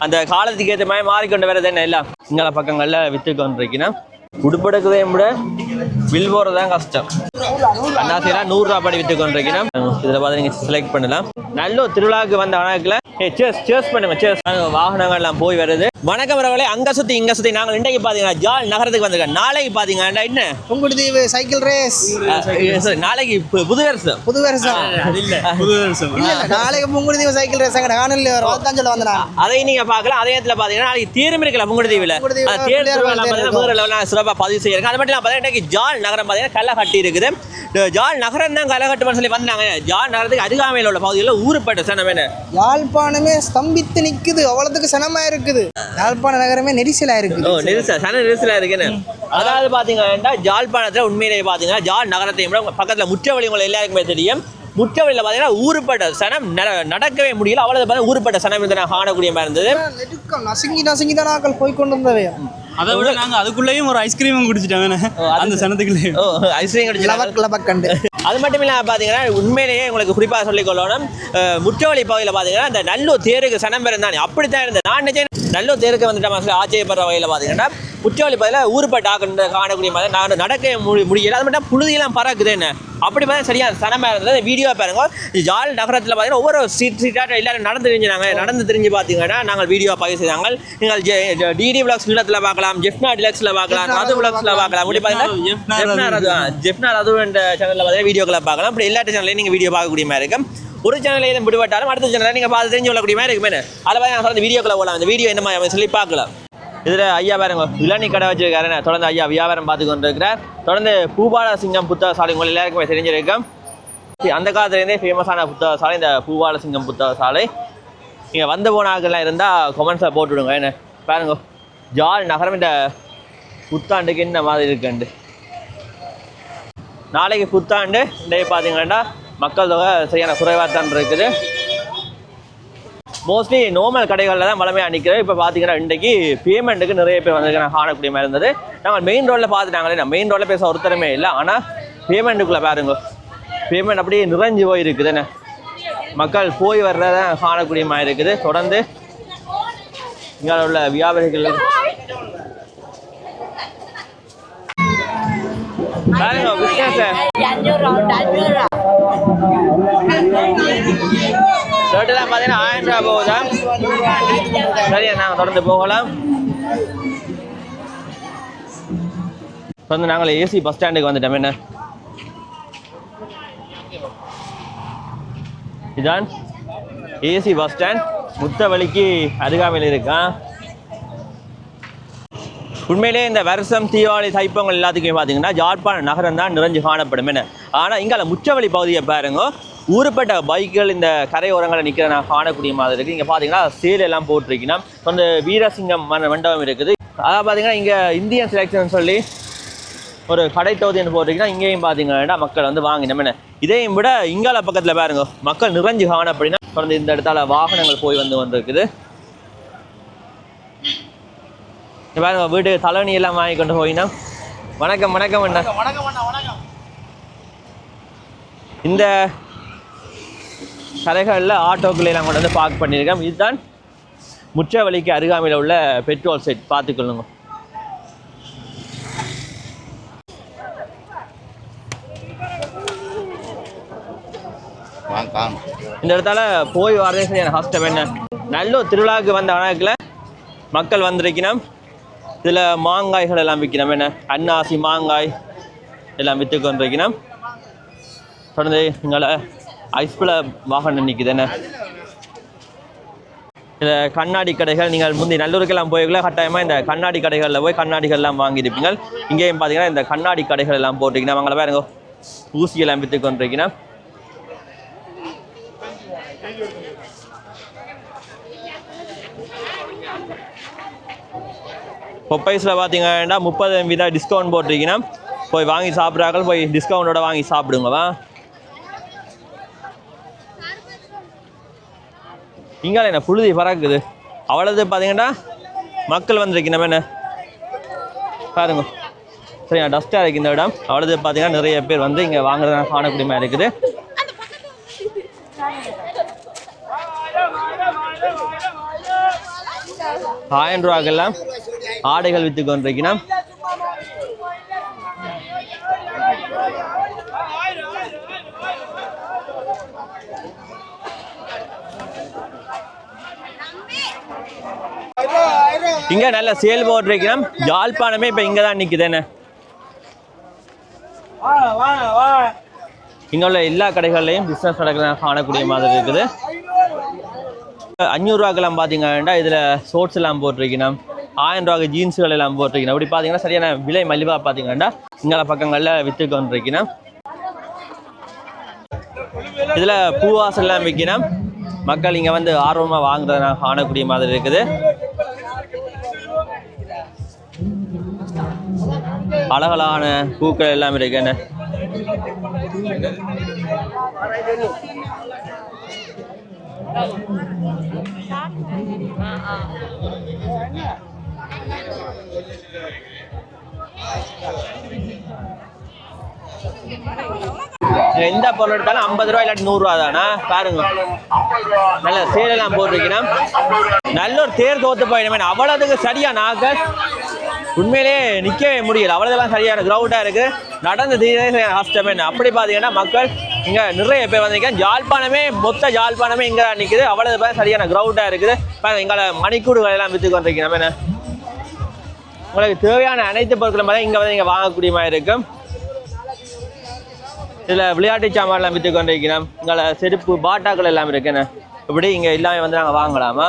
அந்த காலத்துக்கு ஏற்ற மாதிரி மாறிக்கொண்டு வரது என்ன எல்லாம் சிங்கள பக்கங்கள்ல வித்து கொண்டிருக்கணும். உடுப்பெடுக்கவே விட வில் போறதுதான் கஷ்டம். அண்ணாசிலாம் 100 ரூபா படி வித்து கொண்டிருக்கணும். இதுல பார்த்து நீங்க செலக்ட் பண்ணலாம். நல்ல திருவிழாவுக்கு வந்த வணக்கத்துல வாகனங்கள் எல்லாம் போய் வருது. வணக்கம் வரவங்களே, அங்க சுத்தி இங்க சுத்தி நாங்கள் இன்றைக்கு பாத்தீங்கன்னா ஜாழ் நகரத்துக்கு வந்திருக்கோம். நாளைக்கு பாத்தீங்கன்னா என்ன புங்குடுதீவு சைக்கிள் ரேஸ். நாளைக்கு புது வருஷம் நாளைக்கு புங்குடுதீவு சைக்கிள் ரேஸ் சொல்ல வந்தேன். அதை நீங்க பாக்கலாம். அதே இடத்துல பாத்தீங்கன்னா நாளைக்கு தேரும் இருக்கல புங்குடுதீவுல சிறப்பா பதிவு செய்யறாங்க. அது மட்டும் இல்லாம இன்னைக்கு ஜாழ் நகரம் பாத்தீங்கன்னா களை கட்டி இருக்குது. ஜாழ் நகரம் தான் களை கட்டுமான்னு சொல்லி வந்தாங்க. ஜாழ் நகரத்துக்கு அருகாமையில் உள்ள பகுதிகளில் ஊருப்பட்ட சனம் என்ன யாழ்ப்பாணமே ஸ்தம்பித்து நிக்குது. அவ்வளவுக்கு சனமா இருக்குது. யாழ்ப்பாண நகரமே நெரிசலா இருக்கு. நெரிசலா இருக்குன்னு அதாவது பாத்தீங்கன்னா ஜாழ்ப்பாணத்துல உண்மையிலேயே பாத்தீங்கன்னா ஜாழ் நகரத்தையும் பக்கத்துல முற்றவழி உங்களை எல்லாருக்குமே தெரியும். முற்றவழியில் பாத்தீங்கன்னா ஊருப்பட்ட சனம் நடக்கவே முடியல. அவ்வளவு ஊருப்பட்ட சனம் காணக்கூடிய மாதிரி இருந்தது. நசுங்கி தான் நாட்கள் போய்கொண்டு இருந்தவை. அதை விட நாங்க அதுக்குள்ளேயும் ஒரு ஐஸ்கிரீமும் குடிச்சிட்டாங்க. அந்த சனத்துக்குள்ளேயும் ஐஸ்கிரீம் குடிச்சு. அது மட்டும் இல்லாமல் பார்த்தீங்கன்னா உண்மையிலேயே உங்களுக்கு குறிப்பாக சொல்லிக் கொள்ளணும். முற்றவழி பகுதியில் பார்த்தீங்கன்னா இந்த நல்லூர் தேருக்கு சனம் பெறும் தானே அப்படித்தான் இருந்தது. நான் நினைச்சேன் நல்லூர் தேருக்கு வந்துட்டு ஆச்சரியப்படுற வகையில் பார்த்தீங்கன்னா முற்றவழி பகுதியில் ஊருப்பட்ட காணக்கூடிய மாதிரி நான் நடக்க முடியல. அது மட்டும் புழுதியெல்லாம் பறக்குது என்ன அப்படி பார்த்தா சரியான சனமாக இருந்தது. வீடியோ பாருங்க. ஜாழ் நகரத்தில் பார்த்தீங்கன்னா ஒவ்வொரு சீட்டாக எல்லாரும் நடந்து தெரிஞ்சு பார்த்தீங்கன்னா நாங்கள் வீடியோ பதிவு செய்தாங்க. நீங்கள் டிடி விளாக்ஸ் நீளத்தில் பார்க்கலாம், ஜெஃப்னா டிலக்ஸில் பார்க்கலாம், ரது விளாக்ஸில் பார்க்கலாம். அப்படி பார்த்தீங்கன்னா ஜெஃப்னா ரது என்ற சேனலில் பார்த்தீங்கன்னா வீடியோக்களை பார்க்கலாம். அப்படி எல்லா சேனல்லையும் நீங்கள் வீடியோ பார்க்கக்கூடிய மாதிரி இருக்கும். ஒரு சேனலில் எதுவும் விடுபட்டாலும் அடுத்த சேனலில் நீங்கள் பார்த்து தெரிஞ்சு கொள்ளக்கூடிய மாதிரி இருக்குமே. அதில் பார்த்து நான் வீடியோக்களை போகலாம். அந்த வீடியோ என்ன மாதிரி சொல்லி பார்க்கலாம். இதில் ஐயா பாருங்க இளநீ கடை வச்சிருக்காரு. தொடர்ந்து ஐயா வியாபாரம் பார்த்து கொண்டு இருக்கிறார். தொடர்ந்து பூபால சிங்கம் புத்தக சாலை உங்கள் எல்லாருக்குமே தெரிஞ்சிருக்கோம். அந்த காலத்துலேருந்தே ஃபேமஸான புத்தக சாலை இந்த பூபால சிங்கம் புத்தக சாலை. நீங்கள் வந்து போன ஆட்கள்லாம் இருந்தால் கொமெண்ட்ஸில் போட்டுவிடுங்க. என்ன பாருங்க ஜாழ் நகரம் இந்த புத்தாண்டுக்கு என்ன மாதிரி இருக்குண்டு. நாளைக்கு புத்தாண்டு இன்றைய பார்த்தீங்கன்னா மக்கள் தொகை சரியான குறைவாக தான் இருக்குது. மோஸ்ட்லி நார்மல் கடைகளில் தான் வளமையாக நிற்கிறேன். இப்போ பார்த்தீங்கன்னா இன்றைக்கு பேமெண்ட்டுக்கு நிறைய பேர் வந்து நான் காணக்கூடிய மாதிரி இருந்தது. நாங்கள் மெயின் ரோட்டில் பார்த்துட்டாங்களே, நான் மெயின் ரோட்டில் பேச ஒருத்தரமே இல்லை. ஆனால் பேமெண்ட்டுக்குள்ளே பாருங்க பேமெண்ட் அப்படியே நிறைஞ்சு போய் இருக்குதுன்னு மக்கள் போய் வர்றத காணக்கூடிய மாதிரி இருக்குது. தொடர்ந்து இங்கே உள்ள வியாபாரிகள் பாருங்க பிஸ்னஸ் ஷர்ட்டெல்லாம் பார்த்தீங்கன்னா 1000 ரூபா போகுதா? சரியா, நாங்கள் தொடர்ந்து போகலாம். தொடர்ந்து நாங்கள் ஏசி பஸ் ஸ்டாண்டுக்கு வந்துட்டோம். என்ன இதான் ஏசி பஸ் ஸ்டாண்ட் முத்தவழிக்கு அருகாமையில் இருக்கான். உண்மையிலே இந்த வருஷம் தீபாவளி தைப்பொங்கல் எல்லாத்துக்குமே பார்த்தீங்கன்னா யாழ்ப்பாண நகரம் தான் நிறைஞ்சு காணப்படும். என்ன ஆனால் இங்கே முச்சவழி பகுதியை பாருங்க, ஊருப்பட்ட பைக்குகள் இந்த கரையோரங்களை நிற்கிற நான் காணக்கூடிய மாதிரி இருக்குது. இங்கே பார்த்தீங்கன்னா சேல் எல்லாம் போட்டிருக்கீங்கன்னா அந்த வீரசிங்கம் மண்டபம் இருக்குது. அதாவது பார்த்தீங்கன்னா இங்கே இந்தியன் செலெக்ஷன் சொல்லி ஒரு கடை தொகுதின்னு போட்டிருக்கீங்கன்னா இங்கேயும் பார்த்தீங்கன்னா மக்கள் வந்து வாங்கினோம். என்ன இதையும் விட இங்கால பக்கத்தில் பாருங்க மக்கள் நிறைஞ்சு காணப்படினா தொடர்ந்து இந்த இடத்தால வாகனங்கள் போய் வந்து இருக்குது. பாருங்க வீட்டு தலைவணி எல்லாம் வாங்கி கொண்டு போயினா. வணக்கம் வணக்கம் அண்ணா. இந்த கடைகளில் ஆட்டோக்கள் எல்லாம் கொண்டு வந்து பார்க் பண்ணியிருக்கேன். இதுதான் முற்றவழிக்கு அருகாமையில் உள்ள பெட்ரோல் செட். பார்த்துக்கொள்ளுங்க. இந்த இடத்தால போய் வரதே சரியான கஷ்டம். என்ன நல்ல திருவிழாவுக்கு வந்த வணக்கில் மக்கள் வந்திருக்கணும். இதில் மாங்காய்கள் எல்லாம் விற்கணும். என்ன அன்னாசி மாங்காய் எல்லாம் விற்று கொண்டிருக்கணும். தொடர்ந்து இங்கே ஐஸ்பில் வாகனம் நிற்குது. என்ன இதில் கண்ணாடி கடைகள் நீங்கள் முந்தி நல்லூருக்கெல்லாம் போய்க்குள்ள கட்டாயமாக இந்த கண்ணாடி கடைகளில் போய் கண்ணாடிகள்லாம் வாங்கியிருப்பீங்க. இங்கேயும் பார்த்தீங்கன்னா இந்த கண்ணாடி கடைகள் எல்லாம் போட்டிருக்கணும். அவங்கள பாருங்க ஊசியெல்லாம் விற்று கொண்டிருக்கணும். பொப்பைஸில் பார்த்தீங்கன்னா 30% டிஸ்கவுண்ட் போட்டிருக்கீங்கன்னா போய் வாங்கி சாப்பிட்றாக்கள் போய் டிஸ்கவுண்டோட வாங்கி சாப்பிடுங்கவா. இங்கே என்ன புழுதி பறக்குது அவ்வளோது. பார்த்தீங்கன்னா மக்கள் வந்திருக்கணும். என்ன பாருங்க சரியா டஸ்ட்டாக இருக்குது இந்த இடம். அவ்வளோது பார்த்தீங்கன்னா நிறைய பேர் வந்து இங்கே வாங்குறதுனா காணக்கூடிய மாதிரி இருக்குது. 1000 ரூபாய்க்கெல்லாம் ஆடைகள் விற்று கொண்டிருக்கிறோம். இங்க நல்ல சேல் போட்டிருக்கிறோம். யாழ்ப்பாணமே இப்ப இங்க தான் நிக்குதுன்னு. இங்க உள்ள எல்லா கடைகள்லையும் பிசினஸ் நடக்கிறத காணக்கூடிய மாதிரி இருக்குது. 500 ரூபாய்க்கெல்லாம் பார்த்தீங்கன்னா இதுல ஷோர்ட்ஸ் எல்லாம் போட்டிருக்கணும். 1000 ரூபாய்க்கு ஜீன்ஸுகள் எல்லாம் போட்டிருக்கணும். அப்படி பார்த்தீங்கன்னா சரியான விலை மலிவா பார்த்தீங்கன்னா இங்கே பக்கங்கள்ல விற்று கொண்டிருக்கணும். இதுல பூவாசல் எல்லாம் விற்கணும். மக்கள் இங்க வந்து ஆர்வமா வாங்குறத நான் காணக்கூடிய மாதிரி இருக்குது. அழகழகான பூக்கள் எல்லாம் இருக்குன்னு. எந்த பொருள் எடுத்தாலும் 50 ரூபாய் இல்லாட்டி 100 ரூபா தானா பாருங்க. நல்ல சேல் எல்லாம் போட்டிருக்கணும். நல்ல ஒரு தேர் தோத்து போயிடுமே அவ்வளவுக்கு சரியா நாக்க உண்மையிலே நிற்கவே முடியல. அவ்வளோதெல்லாம் சரியான கிரௌண்டாக இருக்கு. நடந்து தீரே கஷ்டமே. அப்படி பார்த்தீங்கன்னா மக்கள் இங்கே நிறைய பேர் வந்திருக்காங்க. யாழ்ப்பாணமே மொத்த யாழ்ப்பாணமே இங்கே தான் நிற்குது. அவ்வளவு சரியான கிரௌண்டாக இருக்குது. எங்களை மணிக்கூடுகள் எல்லாம் விற்று கொண்டிருக்கணும். என்ன உங்களுக்கு தேவையான அனைத்து பொருட்களும் பார்த்தா இங்கே வந்து இங்கே வாங்கக்கூடிய மாதிரி இருக்கும். இதில் விளையாட்டு சாமான்லாம் விற்று கொண்டிருக்கணும். இங்கே செருப்பு பாட்டாக்கள் எல்லாம் இருக்குன்னு. இப்படி இங்கே எல்லாமே வந்து நாங்கள் வாங்கலாமா?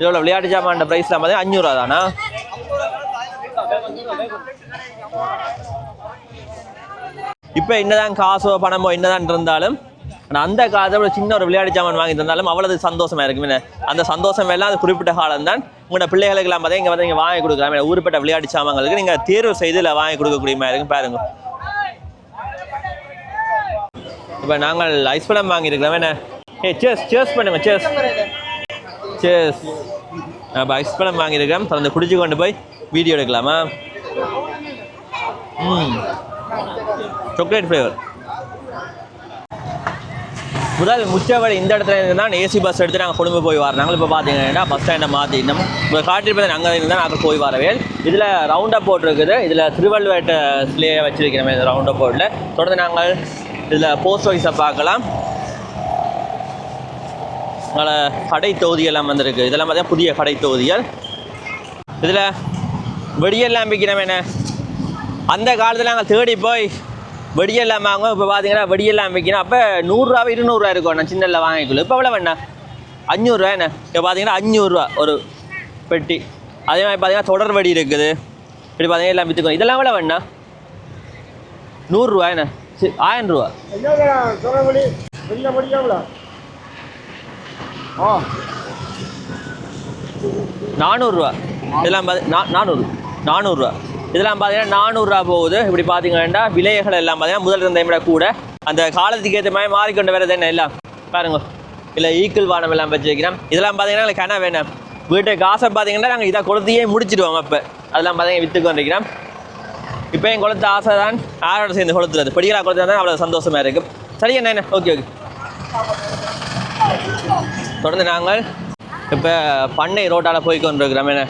இதோட விளையாட்டு சாமான ப்ரைஸ்லாம் பார்த்தா 500 ரூபா தானா? இப்போ என்னதான் காசோ பணமோ என்னதான் இருந்தாலும் அந்த காலத்தோட சின்ன ஒரு விளையாட்டு சாமான் வாங்கி தந்தாலும் அவ்வளவு சந்தோஷமா இருக்குமே. அந்த சந்தோஷம் எல்லாம் அது குறிப்பிட்ட காலம் தான். உங்களோட பிள்ளைகளுக்கு எல்லாம் பார்த்தா இங்கே வந்து நீங்கள் வாங்கி கொடுக்கலாம். ஊருப்பட்ட விளையாட்டு சாமான்களுக்கு நீங்கள் தேர்வு செய்து இல்லை வாங்கி கொடுக்கக்கூடிய மாதிரி இருக்கும். பாருங்க இப்போ நாங்கள் ஐஸ் பழம் வாங்கியிருக்கிறோம். என்ன சேஸ் பண்ணுங்க சேஸ். இப்போ ஐஸ் பழம் வாங்கியிருக்கிறோம். தொடர்ந்து குடிச்சு கொண்டு போய் வீடியோ எடுக்கலாமா? Chocolate flavour. முதல் முச்சவடி இந்த இடத்துல இருந்து தான் ஏசி பஸ் எடுத்து நாங்கள் கொண்டு போய் வரோம். நாங்கள் இப்போ பார்த்தீங்கன்னா பஸ் ஸ்டாண்டை மாற்றிட்டோம். இப்போ காட்டிருப்பது அங்கே இருந்து தான் நாங்கள் போய் வரவே. இதில் ரவுண்ட் அப் போர்ட் இருக்குது. இதில் திருவள்ளுவர் சிலையை வச்சிருக்கிறோம். இந்த ரவுண்ட் அப் போர்ட்டில் தொடர்ந்து நாங்கள் இதில் போஸ்ட் ஆஃபீஸை பார்க்கலாம். அதனால் கடை தொகுதியெல்லாம் வந்திருக்கு. இதெல்லாம் பார்த்தா புதிய கடை தொகுதிகள். இதில் வெடியெல்லாம் விற்கிறோம். என்ன அந்த காலத்தில் நாங்கள் தேடி போய் வெடியெல்லாம் வாங்குவோம். இப்போ பார்த்தீங்கன்னா வெடியெல்லாம் விற்கிறோம். அப்போ 100 ரூபா 200 ரூபா இருக்கும். நான் சின்னல வாங்கிக்கொள்ள. இப்போ எவ்வளோ வேணா 500 ரூபா. என்ன இப்போ பார்த்தீங்கன்னா 500 ரூபா ஒரு பெட்டி. அதே மாதிரி பார்த்தீங்கன்னா தொடர் வெடி இருக்குது. இப்படி பார்த்தீங்கன்னா எல்லாம் விற்றுக்கணும். இதெல்லாம் எவ்வளோ வேணா 100 ரூபா. என்ன 1000 ரூபா. 400 ரூபா. இதெல்லாம் 400 ரூபா. இதெல்லாம் பார்த்தீங்கன்னா 400 ரூபா போகுது. இப்படி பார்த்தீங்கன்னா விலைகள் எல்லாம் பார்த்தீங்கன்னா முதல் இருந்த விட கூட அந்த காலத்துக்கு ஏற்ற மாதிரி மாறிக்கொண்டு வரது என்ன எல்லாம் பாருங்க. இல்லை ஈக்குவல் வானம் எல்லாம் வச்சு வைக்கிறோம். இதெல்லாம் பார்த்தீங்கன்னா எனக்கு கன வேணும். வீட்டுக்கு காசை பார்த்தீங்கன்னா நாங்கள் இதை கொளுத்தியே முடிச்சிடுவோம். அப்போ அதெல்லாம் பார்த்தீங்கன்னா விற்று கொண்டிருக்கிறோம். இப்போ என் கொளுத்த ஆசை தான் யாரோட சேர்ந்து கொளுத்துறது. படிகளா கொளுத்துறது தான் அவ்வளோ சந்தோஷமாக இருக்கும். சரி என்ன ஓகே. தொடர்ந்து நாங்கள் இப்போ பண்ணை ரோட்டால் போய் கொண்டிருக்கிறோம். என்ன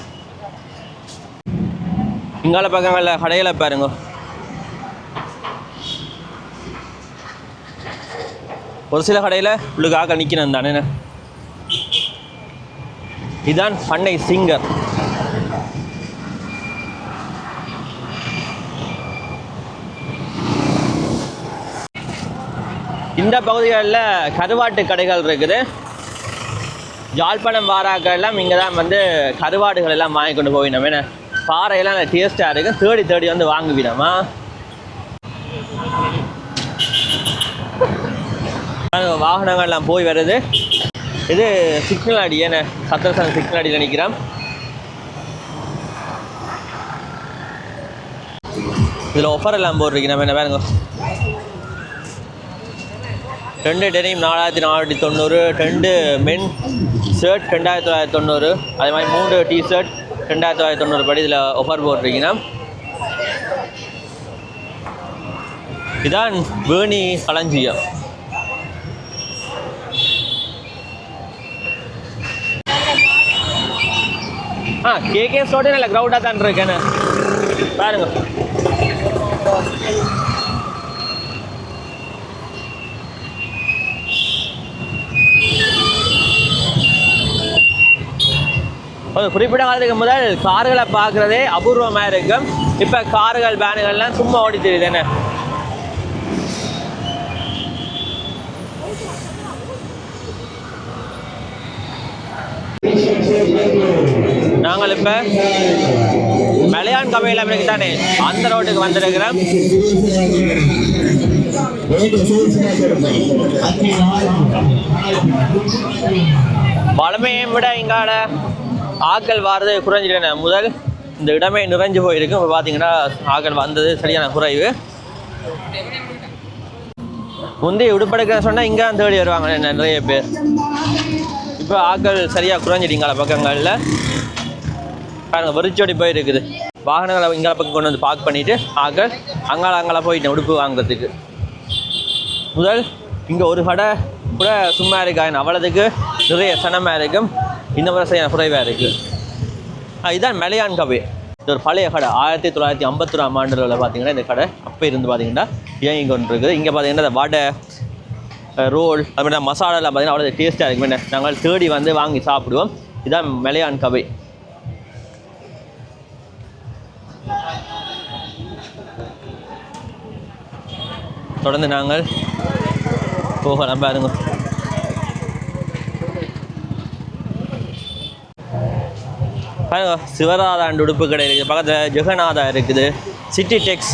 இங்கால பக்கங்களில் கடையில் பாருங்க. ஒரு சில கடையில் உள்ளுக்காக நிற்கணும் தானே. இதுதான் பண்ணை சிங்கர். இந்த பகுதிகளில் கருவாட்டு கடைகள் இருக்குது. யாழ்ப்பாணம் வாராக்கள் எல்லாம் இங்கே தான் வந்து கருவாடுகள் எல்லாம் வாங்கி கொண்டு போயினோம். என்ன பாறையெல்லாம் டேஸ்ட்டாக இருக்குது. தேடி தேடி வந்து வாங்குவிடமா. வாகனங்கள்லாம் போய் வருது. இது சிக்னல் அடி. என்ன சத்திரசன் சிக்னல் அடியில் நிற்கிறோம். இதில் ஆஃபர் எல்லாம் போட்டிருக்கு. நம்ம என்ன பாருங்க. 2 டெனிம் 4490, 2 மென் ஷர்ட் 2990, அதே மாதிரி 3 டிஷர்ட் 2990 படி இதில் ஆஃபர் போட்டிருக்கீங்கன்னா. இதான் வேணி களஞ்சியம். கேகே ஸ்டோர்டே நல்ல க்ரௌடாக தான் இருக்கேன்னு பாருங்க. ஒரு குறிப்பிட்ட காலத்துக்கு முதல் கார்களை பார்க்குறதே அபூர்வமாக இருக்கும். இப்போ கார்கள் வேனுகள்லாம் சும்மா ஓடி தெரியுது என்ன. நாங்கள் இப்போ மலையான் கவையில் அமைக்கு தானே அந்த ரோட்டுக்கு வந்திருக்கிறோம். வளமையை விட இங்கால ஆக்கள் வாரது குறைஞ்சிட்டேன. முதல் இந்த இடமே நிறைஞ்சு போயிருக்கு. இப்போ பார்த்தீங்கன்னா ஆக்கள் வந்தது சரியான குறைவு. முந்தைய உடுப்படுக்க சொன்னால் இங்கே தேடி வருவாங்க நிறைய பேர். இப்போ ஆக்கள் சரியாக குறைஞ்சிட்டீங்களா பக்கங்களில் பாருங்க. வெறிச்சோடி போயிருக்குது வாகனங்களை இங்கே பக்கம் கொண்டு வந்து பார்க் பண்ணிவிட்டு ஆக்கள் அங்கால போயிட்டேன் உடுப்பு வாங்குறதுக்கு. முதல் இங்கே ஒரு கடை கூட சும்மா இருக்காங்க, அவ்வளோதுக்கு நிறைய சனமாக இருக்கும். இந்த முறை சரியான குறைவாக இருக்குது. இதுதான் மலையான் கபே. இது ஒரு பழைய கடை. 1951ஆம் ஆண்டுகளில் பார்த்தீங்கன்னா இந்த கடை அப்போ இருந்து பார்த்தீங்கன்னா இயங்கி கொண்டு இருக்குது. இங்கே பார்த்தீங்கன்னா இந்த வடை ரோல் அது மாதிரி மசாலாலாம் பார்த்தீங்கன்னா அவ்வளோ டேஸ்ட்டாக இருக்கும். நாங்கள் தேடி வந்து வாங்கி சாப்பிடுவோம். இதுதான் மலையான் கபே. தொடர்ந்து நாங்கள் போகலாம் பாருங்க. பாருங்க சிவராதாண்டு உடுப்பு கடை இருக்குது. பக்கத்தில் ஜெகநாதா இருக்குது. சிட்டி டெக்ஸ்.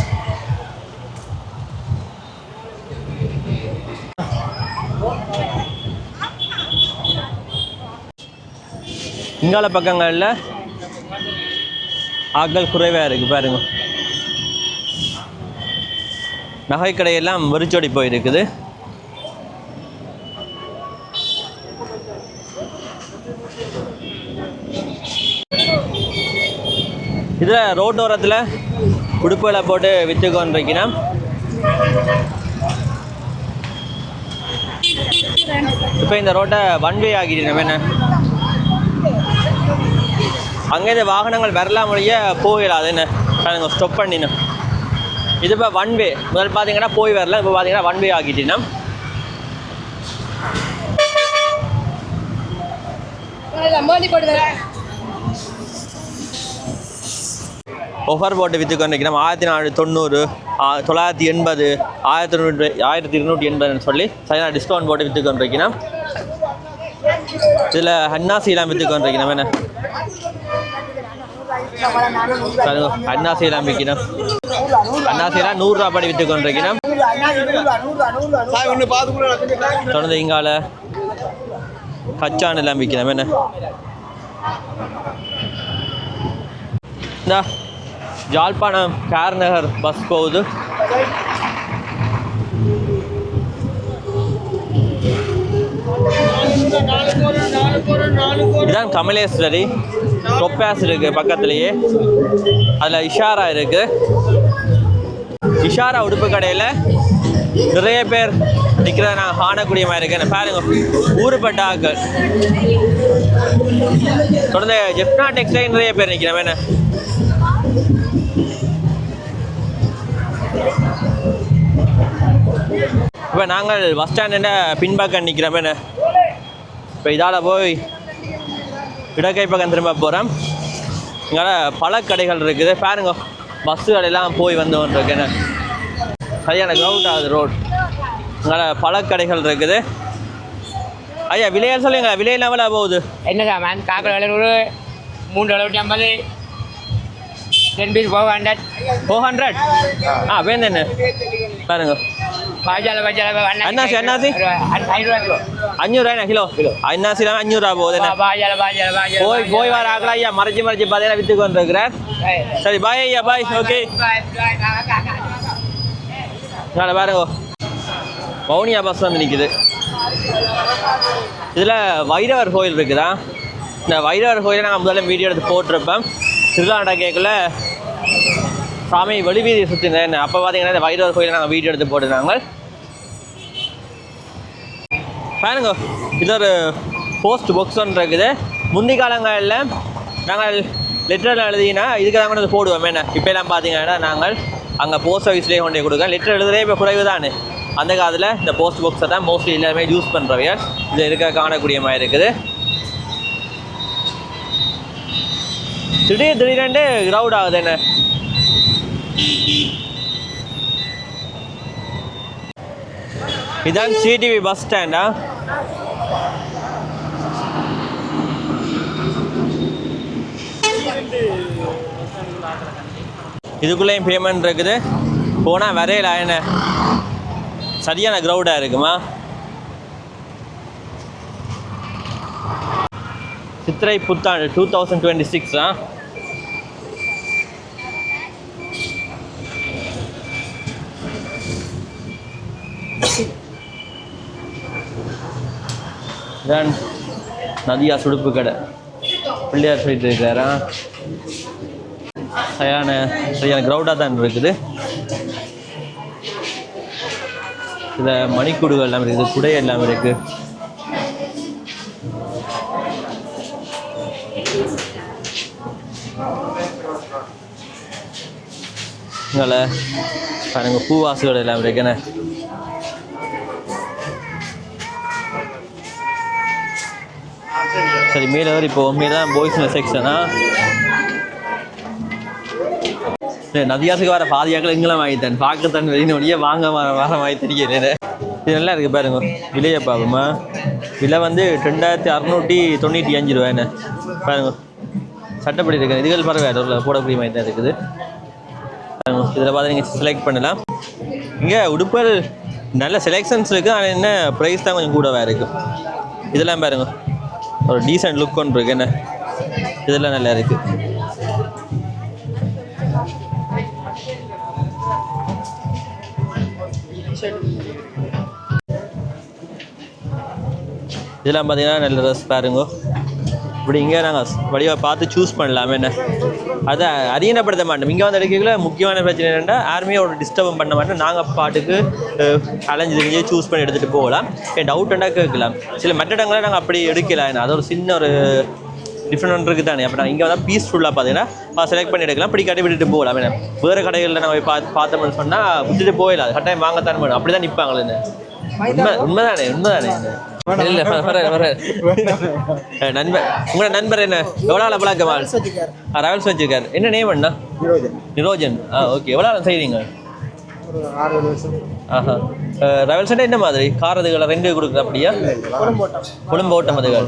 இங்கால பக்கங்களில் ஆக்கள் குறைவாக இருக்குது பாருங்க. நகைக்கடையெல்லாம் வெறிச்சோடி போயிருக்குது. இதில் ரோட்டோரத்தில் உடுப்புகளை போட்டு விற்று கொண்டிருக்கணும். இப்போ இந்த ரோட்டை வன்வே ஆகிட்டோம். என்ன அங்கேருந்து வாகனங்கள் வரலாம் மொழிய போயிடாது. என்ன நாங்கள் ஸ்டாப் பண்ணினோம். இது இப்போ வன்வே. முதல் பார்த்தீங்கன்னா போய் வரலாம். இப்போ பார்த்தீங்கன்னா வன்வே ஆகிட்டோம். ஒஃபர் போட்டு விற்று கொண்டிருக்கிறோம். 1490, 980, 1280 சொல்லி சரியான டிஸ்கவுண்ட் போட்டு விற்று கொண்டிருக்கிறோம். இதில் அன்னாசிலாம் விற்று கொண்டிருக்கிறோம். என்ன அன்னாசிலாம் விற்கிறோம். அன்னாசிலாம் 100 ரூபா படி விற்று கொண்டிருக்கிறோம். தொடர்ந்து இங்கால கச்சான் எல்லாம் விற்கிறோம். என்ன இந்த யாழ்ப்பாணம் கார்நகர் பஸ் போகுது. இதுதான் கமலேஸ்வரி. தொப்பாஸ் இருக்குது பக்கத்துலேயே. அதில் இஷாரா இருக்குது. இஷாரா உடுப்பு கடையில் நிறைய பேர் நிற்கிறத நான் காணக்கூடிய மாதிரி இருக்கேன். பாருங்க ஊருப்பட்ட ஆக்கள். தொடர்ந்து ஜெஃப்னா டெக்ஸ்டைல் நிறைய பேர் நிற்கிறேன். என்ன இப்போ நாங்கள் பஸ் ஸ்டாண்ட் பின்பக்கம் நிற்கிறோம். என்ன இப்போ இதால் போய் இடக்கை பக்கம் திரும்ப போகிறோம். இங்கே பல கடைகள் இருக்குது பாருங்க. பஸ்ஸுகளெல்லாம் போய் வந்து கொண்டு இருக்கேன்னு சரியான க்ரௌட் ஆகுது ரோட். இங்கே பல கடைகள் இருக்குது. ஐயா விலையால் சொல்லுங்க. விலையில் எவ்வளோ போகுது? என்ன சாமான்? காக்கடை விலை ஒரு 350, 10 பீஸ் 400. 400 வேணும் என்ன பாருங்க. அன்னாசி அன்னாசி 500 கிலோ. அன்னாசிலாம் 500 போகுது. போய் போய் வர ஆகலாம் ஐயா. மறைச்சி பார்த்தீங்கன்னா விற்று கொண்டு இருக்கிறார். சரி பாய் ஐயா பாய். ஓகே பாருங்க வவுனியா பஸ் வந்து நிற்குது. இதில் வைரவர் கோயில் இருக்குதா. இந்த வைரவர் கோயிலை நாங்கள் முதல்ல வீடியோ எடுத்து போட்டிருப்போம். திருவிழா கேட்கல சாமி வெளிவீதி சுற்றினேன். அப்போ பார்த்தீங்கன்னா இந்த வைரவர் கோயிலை நாங்கள் வீடியோ எடுத்து போட்டுருந்தாங்க பாருங்க. இது ஒரு போஸ்ட் பாக்ஸ் ஒன்று இருக்குது. முந்தி காலங்களில் நாங்கள் லெட்டரில் எழுதினா இதுக்கு தான் கொண்டு வந்து போடுவோம் என்ன. இப்போ எல்லாம் பார்த்தீங்கன்னா நாங்கள் அங்கே போஸ்ட் ஆஃபீஸ்லேயே கொண்டு கொடுக்கோம். லெட்டர் எழுதுறதே இப்போ குறைவு தானே. அந்த காலத்தில் இந்த போஸ்ட் பாக்ஸை தான் மோஸ்ட்லி எல்லாமே யூஸ் பண்ணுறவையா இது இருக்க காணக்கூடிய மாதிரி இருக்குது. திடீர்னு க்ரௌட் ஆகுது என்ன. இதான் சிடிவி பஸ் ஸ்டாண்டா. இதுக்குள்ளேயும் பேமெண்ட் இருக்குது. போனால் வரையில என்ன சரியான க்ரௌடாக இருக்குமா. சித்திரை புத்தாண்டு 2026 தான். இதான் நதியா சுடுப்பு கடை. பிள்ளையார் சொல்லிட்டு இருக்காரா. சரியான க்ரௌடாக தான் இருக்குது. இதில் மணிக்கூடுகள் எல்லாம் இருக்குது, குடை எல்லாம் இருக்குது. இங்கே பாருங்க பூவாசுகள் எல்லாம் இருக்குண்ணே. சரி மேலே வர இப்போ மேலே தான் பாய்ஸ்ன செக்ஷனா. நதியாசுக்கு வர பாதியாக்கள் எங்கெல்லாம் வாங்கித்தேன் பார்க்கத்தான் வெளியினோடைய வாங்க வர வாங்கி தெரியல. இது நல்லா இருக்குது பாருங்க. விலையை பார்க்குமா. விலை வந்து 2695 ரூபா என்ன பாருங்க. சட்டப்படி இருக்குது. இதுகள் பரவாயில்ல போடக்கூடிய மாதிரி தான் இருக்குது. இதில் பார்த்து நீங்கள் செலக்ட் பண்ணலாம். இங்கே உடுப்பல் நல்ல செலெக்ஷன்ஸ் இருக்குது. ஆனால் என்ன ப்ரைஸ் தான் கொஞ்சம் கூடவே இருக்குது. இதெல்லாம் பாருங்க ஒரு டீசென்ட் லுக் ஒன்று இருக்கு என்ன. இதெல்லாம் நல்லா இருக்குது. இதெல்லாம் பார்த்தீங்கன்னா நல்ல ட்ரெஸ் பாருங்க. இப்படி இங்கே நாங்கள் வடிவாக பார்த்து சூஸ் பண்ணலாமே என்ன. அதை அறியப்படுத்த மாட்டோம். இங்கே வந்து எடுக்கல முக்கியமான பிரச்சனை என்னென்னா யாருமே ஒரு டிஸ்டர்பும் பண்ண மாட்டோம். நாங்கள் பாட்டுக்கு அலைஞ்சு தெரிஞ்சு சூஸ் பண்ணி எடுத்துகிட்டு போகலாம். என் டவுட்டுன்னா கேட்கலாம். சில மற்ற இடங்களை நாங்கள் அப்படி எடுக்கலாம். அது ஒரு சின்ன ஒரு டிஃப்ரெண்ட் ஒன்று இருக்குது தானே. அப்போ நாங்கள் இங்கே வந்து பீஸ்ஃபுல்லாக பார்த்தீங்கன்னா செலக்ட் பண்ணி எடுக்கலாம். இப்படி கட்டி விட்டுட்டு போகலாம். ஏன்னா வேறு கடைகளில் நாங்கள் போய் பார்த்தோம்னு சொன்னால் விட்டுட்டு போயிடலாம். அது கட்டாயம் வாங்கத்தான் வேணும். அப்படி தான் நிற்பாங்களே. உண்மைதானே இல்லை நண்பர். உங்களோட நண்பர் என்ன எவ்வளோ ஆள் பழக்கமா? ரவல்ஸ் வச்சிருக்காரு. என்ன நேம் அண்ணா? நிரோஜன். ஓகே. எவ்வளோ ஆள் செய்கிறீங்க? ஆஹா. ரவல்ஸ்னா என்ன மாதிரி காரதுகளை ரெண்டு கொடுக்குற அப்படியா? குடும்ப ஓட்டம் அதுகள்.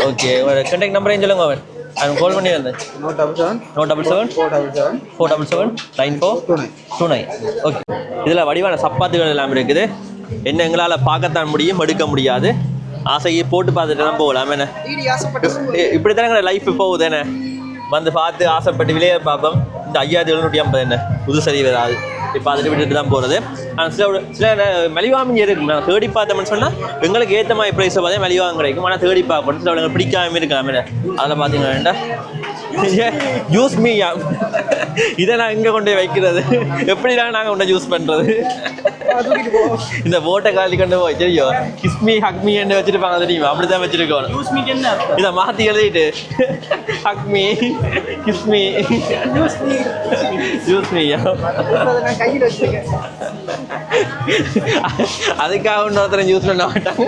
ஓகே. கான்டாக்ட் நம்பரையும் சொல்லுங்க. அவன் அவன் கால் பண்ணி வந்தேன். 077-477-9429. ஓகே. இதில் வடிவான சப்பாத்துகள் எல்லாம் இருக்குது. என்ன எங்களால் பார்க்கத்தான் முடியும், எடுக்க முடியாது. ஆசையை போட்டு பார்த்துட்டு தான் போகலாம் என்ன. இப்படி தானே எங்களை லைஃப் போகுது என்ன. வந்து பார்த்து ஆசைப்பட்டு விலையை பார்ப்போம். இந்த 5750 என்ன புது சரி வராது. இப்போ பார்த்துட்டு விட்டுட்டு தான் போகிறது. ஆனால் சில மலிவாமி இருக்கும். நாங்கள் தேடி பார்த்தோம்னு சொன்னால் எங்களுக்கு ஏற்ற மாதிரி ப்ரைஸை பார்த்தா மலிவாக கிடைக்கும். ஆனால் தேடி பார்ப்போம். சில அவங்களுக்கு பிடிக்காம இருக்கலாம் என்ன. அதில் பார்த்தீங்கன்னா ஜூஸ் மீயா இதை நான் இங்கே கொண்டு வைக்கிறது எப்படிலாம் நாங்கள் உன்னை ஜூஸ் பண்ணுறது. இந்த போட்டை காலி கொண்டு போய் தெரியும் கிஸ்மி ஹக்மி என்று வச்சுருப்பாங்க தெரியுமா. அப்படி தான் வச்சுருக்கோம். இதை மாற்றி எழுதிட்டு ஹக்மி கிஸ்மி ஜூஸ் மீயா அதுக்காக இன்னொருத்தரை யூஸ் பண்ண மாட்டாங்க.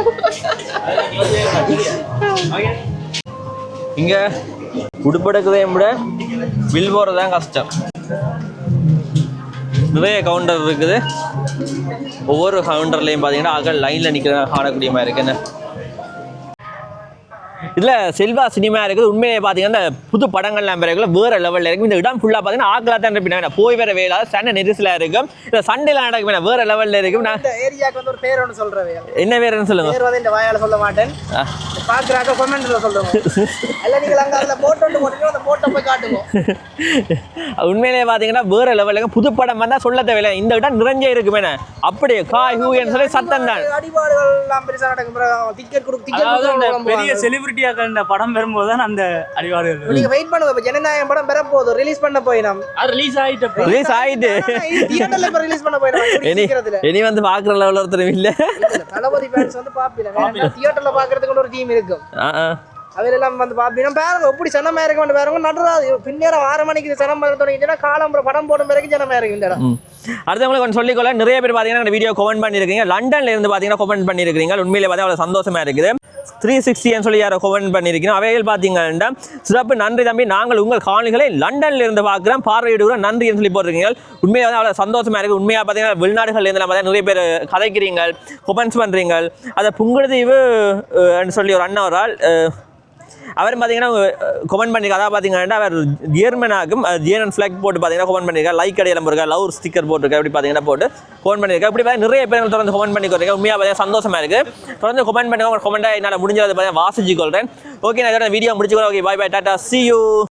இங்கே உடுப்பெடுக்கிறதையும் விட பில் போடுறதான் கஷ்டம். நிறைய கவுண்டர் இருக்குது. ஒவ்வொரு கவுண்டர்லையும் பார்த்தீங்கன்னா ஆக லைனில் நிற்கிறத காணக்கூடிய மாதிரி இருக்கு என்ன. இதில் செல்வா சினிமா இருக்குது. உண்மையிலே பார்த்தீங்கன்னா புது படங்கள்லாம் பிறகு வேறு லெவலில் இருக்கும். இந்த இடம் ஃபுல்லாக பார்த்தீங்கன்னா ஆக்கலா தான் இருப்பீங்க. போய் வேறு வேலை சண்டை நெரிசலாக இருக்கும். இந்த சண்டைலாம் நடக்கும் வேறு லெவலில் இருக்கும். நான் ஏரியாவுக்கு வந்து ஒரு பேர் ஒன்று சொல்கிறேன். என்ன பேருன்னு சொல்லுங்கள். பேர் வந்து இந்த வாயால் சொல்ல மாட்டேன். பார்க்குறாக்க கமெண்ட்ல சொல்லுங்க. இல்லை நீங்கள் அங்கே அதில் போட்டோ அந்த போட்டோ போய் காட்டுவோம். உண்மையிலே பார்த்தீங்கன்னா வேறு லெவலில் புது படம் வந்தால் சொல்ல தேவையில்லை. இந்த இடம் நிறைஞ்சே இருக்குமே. அப்படியே காய் ஹூன்னு சொல்லி சத்தம் தான். அடிபாடுகள் எல்லாம் பெருசாக நடக்கும். டிக்கெட் கொடுத்து பெரிய செலிபிரிட்டி படம் வரும்போது தான் அந்த அடிவாடுகள். நீங்க வெயிட் பண்ணுங்க. ஜனநாயகம் படம் பெற போகுது. ரிலீஸ் பண்ண போயிடும். அது ரிலீஸ் ஆயிட்டு தியேட்டர்ல இப்ப ரிலீஸ் பண்ண போயிடும். இனி வந்து பாக்குற லெவல்ல ஒருத்தரும் இல்ல. தளபதி ஃபேன்ஸ் வந்து பாப்பீங்க. தியேட்டர்ல பாக்குறதுக்கு ஒரு டீம் இருக்கும். அவையெல்லாம் வந்து பார்த்தீங்கன்னா பாருங்க எப்படி சனமாக இருக்க வேண்டிய பாருங்க நடுறாது பின்னேரம் 6 மணிக்கு சனம் வர தொடங்கிச்சுன்னா காலம்புற படம் போடும் பிறகு ஜனமாக இருக்கு இந்த இடம். அடுத்தவங்களுக்கு கொஞ்சம் சொல்லிக்கொள்ள நிறைய பேர் பார்த்தீங்கன்னா இந்த வீடியோ கமெண்ட் பண்ணியிருக்கீங்க லண்டன்ல இருந்து பார்த்தீங்கன்னா கமெண்ட் பண்ணியிருக்கீங்க உண்மையிலே பார்த்தா அவ்வளோ சந்தோஷமா இருக்குது 360 சொல்லி யாரோ கமெண்ட் பண்ணியிருக்கீங்க அவைகள் பார்த்தீங்கன்னா சிறப்பு நன்றி தம்பி நாங்கள் உங்கள் காணொளிகளை லண்டன்ல இருந்து பார்க்குறோம் பார்வையிடுகிறோம் நன்றின்னு சொல்லி போட்டிருக்கீங்க உண்மையாக வந்து அவ்வளோ சந்தோஷமா இருக்குது உண்மையாக பார்த்தீங்கன்னா வெளிநாடுகள்ல இருந்து பார்த்தீங்கன்னா நிறைய பேர் கதைக்கிறீங்க கமெண்ட்ஸ் பண்ணுறீங்க அதை புங்குடுதீவு சொல்லி ஒரு அண்ணா ஒரு ஆள் அவர் பார்த்தீங்கன்னா கமெண்ட் பண்ணியிருக்காரு அதாவது பார்த்தீங்கன்னா அவர் ஜெர்மனாக்கும் ஜேர்மன் ஃபிளாக் போட்டு பார்த்தீங்கன்னா கமெண்ட் பண்ணியிருக்காரு லைக் அடையாளம் இருக்கா லவ் ஸ்டிக்கர் போட்டிருக்கா எப்படி பார்த்தீங்கன்னா போட்டு கமெண்ட் பண்ணியிருக்காரு இப்படி பார்த்தா நிறைய பேர் தொடர்ந்து கமெண்ட் பண்ணி கொடுத்துருக்கேன் உண்மையாக பார்த்தீங்கன்னா சந்தோஷமா இருக்குது தொடர்ந்து கமெண்ட் பண்ணுங்க உங்கள் கமெண்ட்டாக என்னால் முடிஞ்சதை பார்த்தீங்கன்னா வாசிச்சு கொள்கிறேன் ஓகே நான் இதோட வீடியோ முடிச்சுக்கிறேன் okay bye bye tata see you